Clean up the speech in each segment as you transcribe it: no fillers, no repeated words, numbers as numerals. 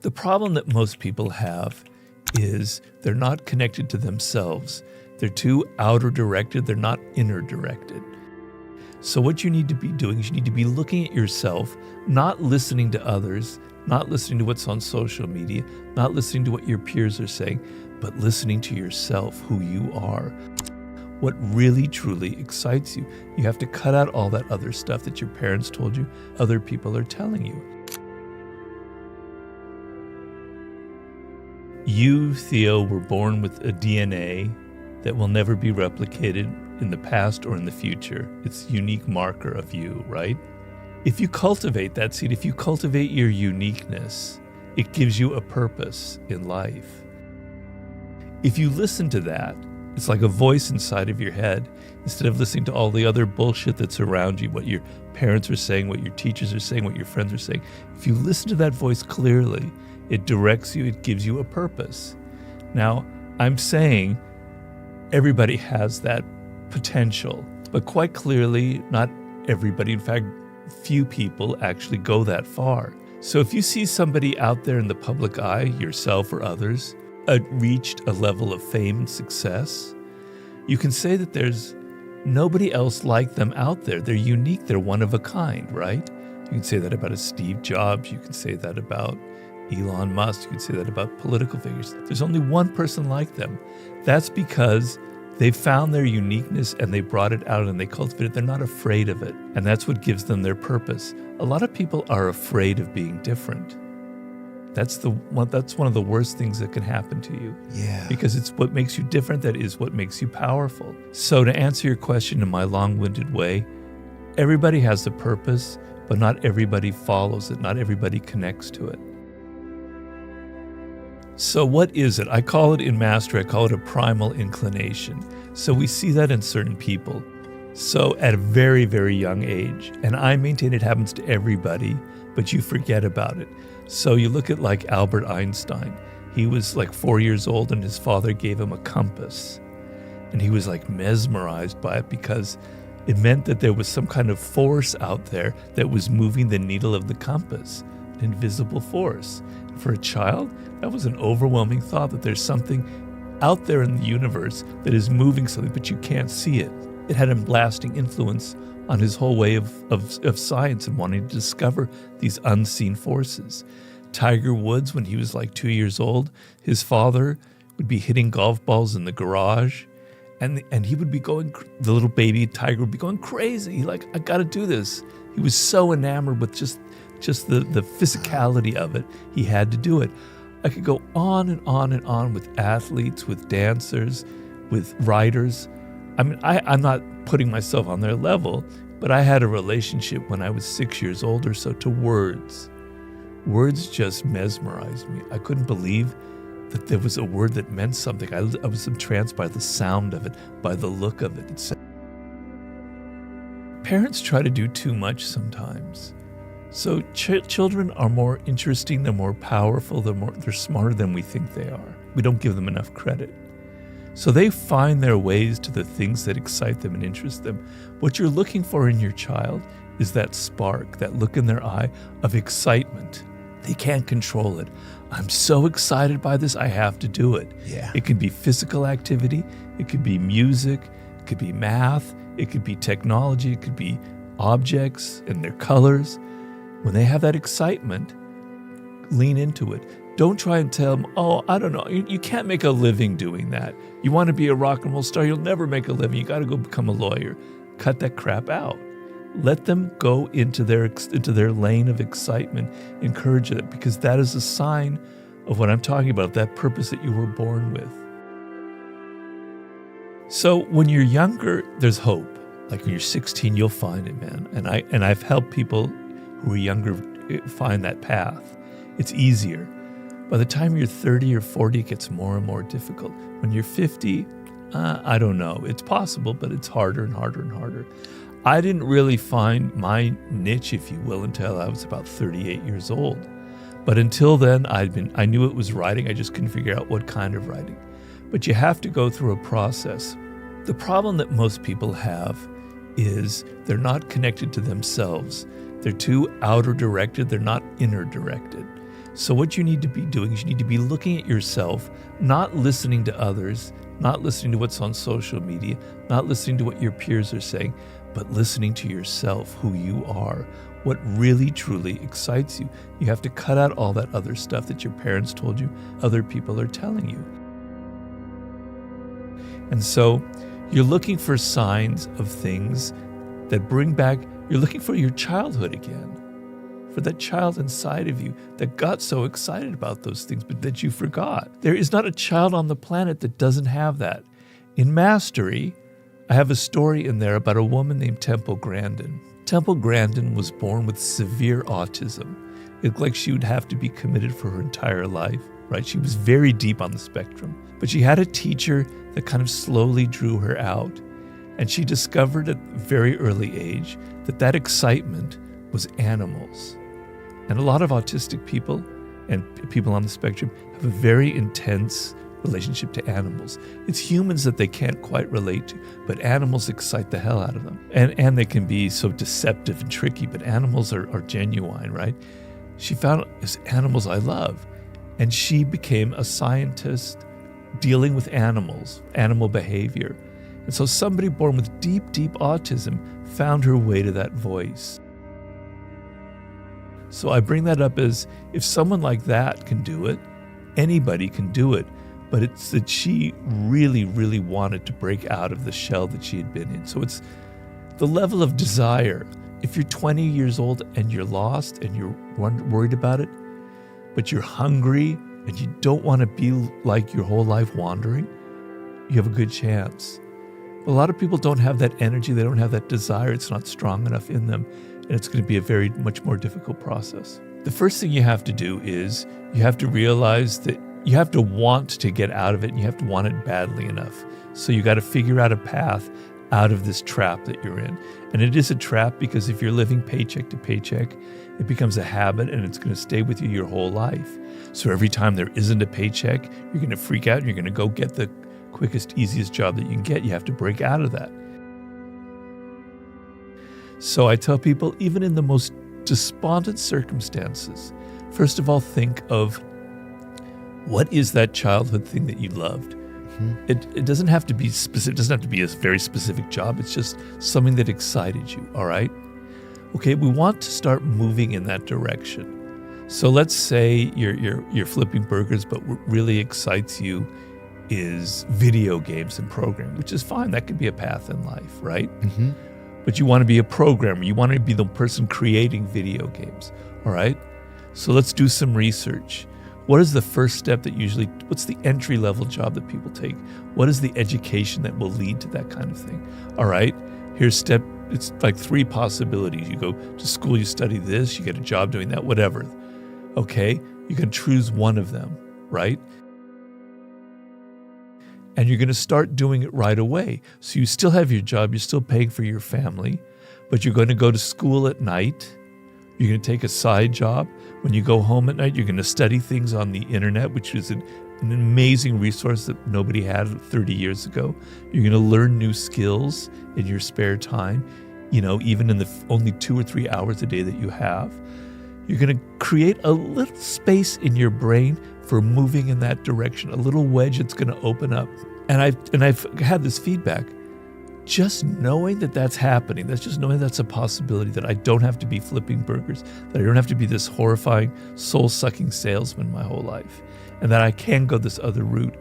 The problem that most people have is they're not connected to themselves. They're too outer directed, they're not inner directed. So what you need to be doing is you need to be looking at yourself, not listening to others, not listening to what's on social media, not listening to what your peers are saying, but listening to yourself, who you are. What really, truly excites you. You have to cut out all that other stuff that your parents told you, other people are telling you. You, Theo, were born with a DNA that will never be replicated in the past or in the future. It's a unique marker of you, right? If you cultivate that seed, if you cultivate your uniqueness, it gives you a purpose in life. If you listen to that, it's like a voice inside of your head. Instead of listening to all the other bullshit that's around you, what your parents are saying, what your teachers are saying, what your friends are saying, if you listen to that voice clearly, it directs you, it gives you a purpose. Now, I'm saying everybody has that potential, but quite clearly, not everybody. In fact, few people actually go that far. So if you see somebody out there in the public eye, yourself or others, reached a level of fame and success, you can say that there's nobody else like them out there. They're unique, they're one of a kind, right? You can say that about a Steve Jobs, you can say that about Elon Musk, you can say that about political figures. There's only one person like them. That's because they found their uniqueness and they brought it out and they cultivated it. They're not afraid of it. And that's what gives them their purpose. A lot of people are afraid of being different. That's one of the worst things that can happen to you. Yeah. Because it's what makes you different that is what makes you powerful. So to answer your question in my long-winded way, everybody has a purpose, but not everybody follows it. Not everybody connects to it. So what is it? I call it in Mastery, I call it a primal inclination. So we see that in certain people. So at a very, very young age, and I maintain it happens to everybody, but you forget about it. So you look at like Albert Einstein. He was like 4 years old and his father gave him a compass. And he was like mesmerized by it because it meant that there was some kind of force out there that was moving the needle of the compass, an invisible force. For a child, that was an overwhelming thought that there's something out there in the universe that is moving something, but you can't see it. It had a lasting influence on his whole way of science and wanting to discover these unseen forces. Tiger Woods, when he was like 2 years old, his father would be hitting golf balls in the garage, and he would be going, the little baby Tiger would be going crazy. Like, I got to do this. He was so enamored with just the physicality of it, he had to do it. I could go on and on and on with athletes, with dancers, with writers. I mean, I'm not putting myself on their level, but I had a relationship when I was 6 years old or so to words. Words just mesmerized me. I couldn't believe that there was a word that meant something. I was entranced by the sound of it, by the look of it. Parents try to do too much sometimes. So children are more interesting, they're more powerful, they're smarter than we think they are. We don't give them enough credit. So they find their ways to the things that excite them and interest them. What you're looking for in your child is that spark, that look in their eye of excitement. They can't control it. I'm so excited by this, I have to do it. Yeah. It can be physical activity, it could be music, it could be math, it could be technology, it could be objects and their colors. When they have that excitement, lean into it. Don't try and tell them, oh, I don't know, you can't make a living doing that. You want to be a rock and roll star, you'll never make a living. You got to go become a lawyer. Cut that crap out. Let them go into their lane of excitement. Encourage it, because that is a sign of what I'm talking about, that purpose that you were born with. So when you're younger, there's hope. Like when you're 16, you'll find it, man. And I've helped people who are younger find that path. It's easier. By the time you're 30 or 40, it gets more and more difficult. When you're 50, I don't know. It's possible, but it's harder and harder and harder. I didn't really find my niche, if you will, until I was about 38 years old. But until then, I knew it was writing. I just couldn't figure out what kind of writing. But you have to go through a process. The problem that most people have is they're not connected to themselves. They're too outer directed, they're not inner directed. So what you need to be doing is you need to be looking at yourself, not listening to others, not listening to what's on social media, not listening to what your peers are saying, but listening to yourself, who you are, what really truly excites you. You have to cut out all that other stuff that your parents told you, other people are telling you. And so you're looking for signs of things that bring back, you're looking for your childhood again, for that child inside of you that got so excited about those things, but that you forgot. There is not a child on the planet that doesn't have that. In Mastery, I have a story in there about a woman named Temple Grandin. Temple Grandin was born with severe autism. It looked like she would have to be committed for her entire life, right? She was very deep on the spectrum. But she had a teacher that kind of slowly drew her out. And she discovered at a very early age that that excitement was animals. And a lot of autistic people and people on the spectrum have a very intense relationship to animals. It's humans that they can't quite relate to, but animals excite the hell out of them. And they can be so deceptive and tricky, but animals are genuine, right? She found it's animals I love. And she became a scientist dealing with animals, animal behavior. And so somebody born with deep, deep autism found her way to that voice. So I bring that up as if someone like that can do it, anybody can do it. But it's that she really, really wanted to break out of the shell that she had been in. So it's the level of desire. If you're 20 years old and you're lost and you're worried about it, but you're hungry and you don't want to be like your whole life wandering, you have a good chance. But a lot of people don't have that energy. They don't have that desire. It's not strong enough in them. And it's going to be a very much more difficult process. The first thing you have to do is you have to realize that you have to want to get out of it, and you have to want it badly enough. So you got to figure out a path out of this trap that you're in. And it is a trap because if you're living paycheck to paycheck, it becomes a habit and it's going to stay with you your whole life. So every time there isn't a paycheck, you're going to freak out and you're going to go get the quickest, easiest job that you can get. You have to break out of that. So I tell people, even in the most despondent circumstances, first of all, think of what is that childhood thing that you loved? Mm-hmm. It doesn't have to be specific. It doesn't have to be a very specific job. It's just something that excited you. All right. Okay. We want to start moving in that direction. So let's say you're flipping burgers, but what really excites you is video games and programming, which is fine. That could be a path in life, right? Mm-hmm. But you want to be a programmer. You want to be the person creating video games. All right. So let's do some research. What is the first step what's the entry-level job that people take? What is the education that will lead to that kind of thing? All right, it's like 3 possibilities. You go to school, you study this, you get a job doing that, whatever. Okay, you can choose one of them, right? And you're going to start doing it right away. So you still have your job, you're still paying for your family, but you're going to go to school at night. You're going to take a side job. When you go home at night, you're going to study things on the internet, which is an amazing resource that nobody had 30 years ago. You're going to learn new skills in your spare time, even in the only 2 or 3 hours a day that you have. You're going to create a little space in your brain for moving in that direction, a little wedge that's going to open up. And I've had this feedback. Just knowing that that's happening, that's just knowing that's a possibility, that I don't have to be flipping burgers, that I don't have to be this horrifying, soul-sucking salesman my whole life, and that I can go this other route.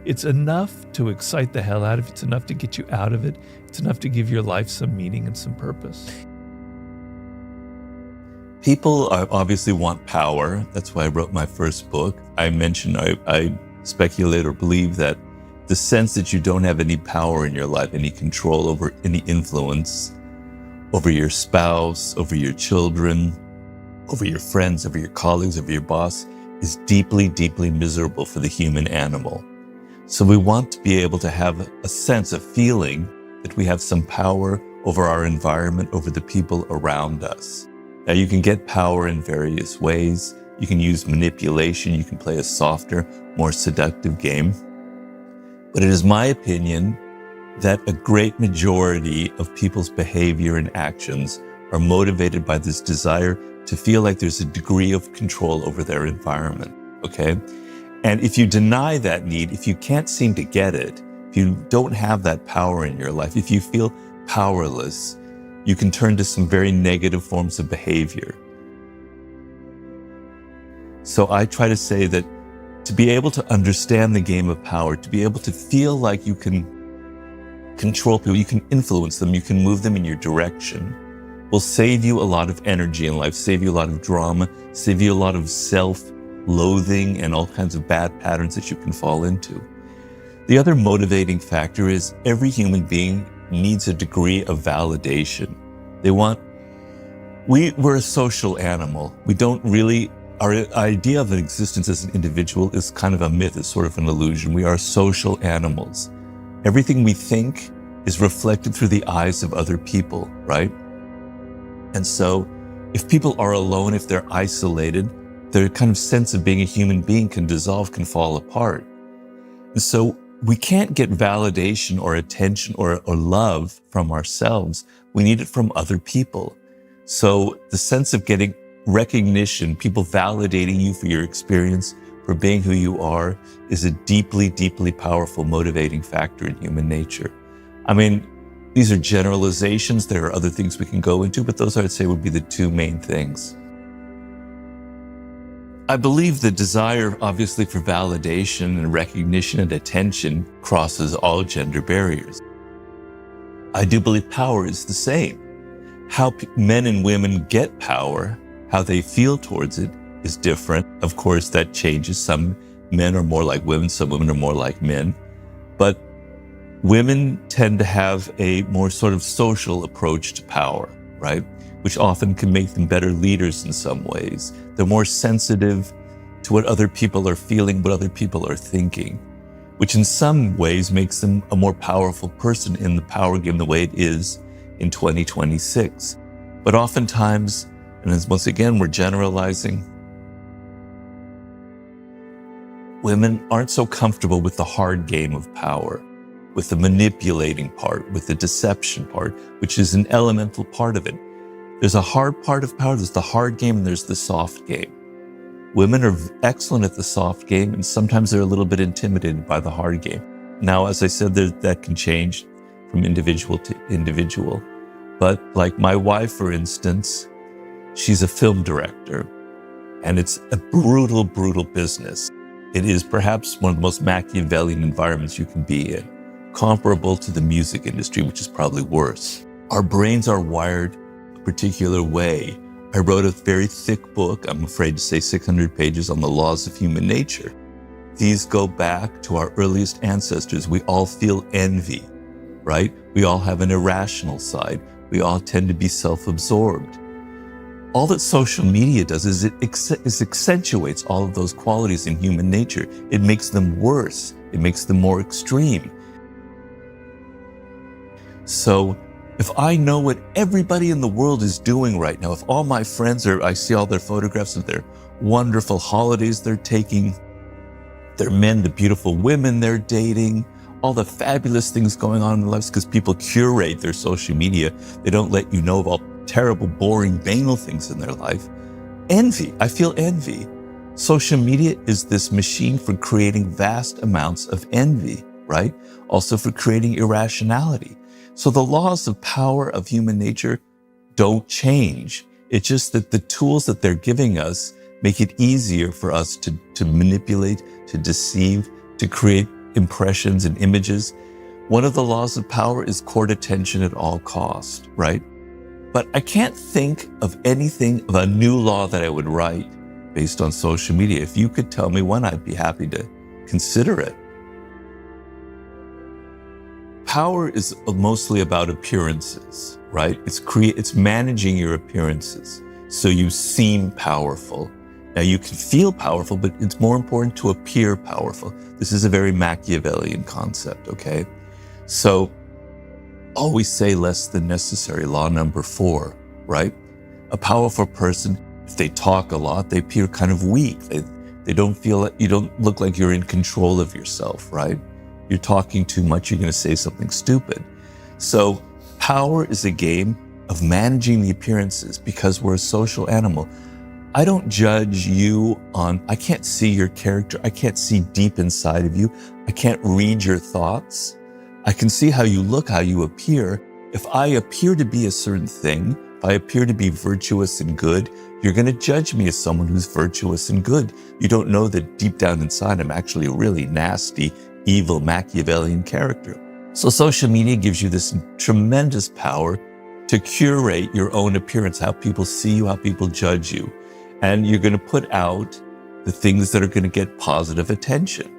It's enough to excite the hell out of it. It's enough to get you out of it. It's enough to give your life some meaning and some purpose. People obviously want power. That's why I wrote my first book. I mentioned, I speculate or believe that the sense that you don't have any power in your life, any control over any influence over your spouse, over your children, over your friends, over your colleagues, over your boss is deeply, deeply miserable for the human animal. So we want to be able to have a sense of feeling that we have some power over our environment, over the people around us. Now you can get power in various ways. You can use manipulation. You can play a softer, more seductive game. But it is my opinion that a great majority of people's behavior and actions are motivated by this desire to feel like there's a degree of control over their environment, okay? And if you deny that need, if you can't seem to get it, if you don't have that power in your life, if you feel powerless, you can turn to some very negative forms of behavior. So I try to say that to be able to understand the game of power, to be able to feel like you can control people, you can influence them, you can move them in your direction, will save you a lot of energy in life, save you a lot of drama, save you a lot of self-loathing and all kinds of bad patterns that you can fall into. The other motivating factor is every human being needs a degree of validation. We're a social animal. Our idea of an existence as an individual is kind of a myth, it's sort of an illusion. We are social animals. Everything we think is reflected through the eyes of other people, right? And so if people are alone, if they're isolated, their kind of sense of being a human being can dissolve, can fall apart. And so we can't get validation or attention or love from ourselves. We need it from other people. So the sense of getting recognition, people validating you for your experience, for being who you are, is a deeply, deeply powerful motivating factor in human nature. I mean, these are generalizations. There are other things we can go into, but those I'd say would be the two main things. I believe the desire, obviously, for validation and recognition and attention crosses all gender barriers. I do believe power is the same. How men and women get power, how they feel towards it, is different. Of course, that changes. Some men are more like women, some women are more like men. But women tend to have a more sort of social approach to power, right? Which often can make them better leaders in some ways. They're more sensitive to what other people are feeling, what other people are thinking, which in some ways makes them a more powerful person in the power game the way it is in 2026. But oftentimes, and as once again, we're generalizing, women aren't so comfortable with the hard game of power, with the manipulating part, with the deception part, which is an elemental part of it. There's a hard part of power, there's the hard game, and there's the soft game. Women are excellent at the soft game, and sometimes they're a little bit intimidated by the hard game. Now, as I said, that can change from individual to individual. But like my wife, for instance, she's a film director, and it's a brutal, brutal business. It is perhaps one of the most Machiavellian environments you can be in, comparable to the music industry, which is probably worse. Our brains are wired a particular way. I wrote a very thick book, I'm afraid to say 600 pages, on the laws of human nature. These go back to our earliest ancestors. We all feel envy, right? We all have an irrational side. We all tend to be self-absorbed. All that social media does is it accentuates all of those qualities in human nature. It makes them worse. It makes them more extreme. So if I know what everybody in the world is doing right now, if all my friends I see all their photographs of their wonderful holidays they're taking, their men, the beautiful women they're dating, all the fabulous things going on in their lives, because people curate their social media. They don't let you know of all terrible, boring, banal things in their life. Envy. I feel envy. Social media is this machine for creating vast amounts of envy, right? Also for creating irrationality. So the laws of power of human nature don't change. It's just that the tools that they're giving us make it easier for us to manipulate, to deceive, to create impressions and images. One of the laws of power is court attention at all cost, right? But I can't think of a new law that I would write based on social media. If you could tell me one, I'd be happy to consider it. Power is mostly about appearances, right? It's managing your appearances so you seem powerful. Now you can feel powerful, but it's more important to appear powerful. This is a very Machiavellian concept, okay? So always say less than necessary, law number 4, right? A powerful person, if they talk a lot, they appear kind of weak. They don't feel, you don't look like you're in control of yourself, right? You're talking too much, you're going to say something stupid. So power is a game of managing the appearances because we're a social animal. I don't judge you I can't see your character. I can't see deep inside of you. I can't read your thoughts. I can see how you look, how you appear. If I appear to be a certain thing, if I appear to be virtuous and good, you're going to judge me as someone who's virtuous and good. You don't know that deep down inside, I'm actually a really nasty, evil, Machiavellian character. So social media gives you this tremendous power to curate your own appearance, how people see you, how people judge you. And you're going to put out the things that are going to get positive attention.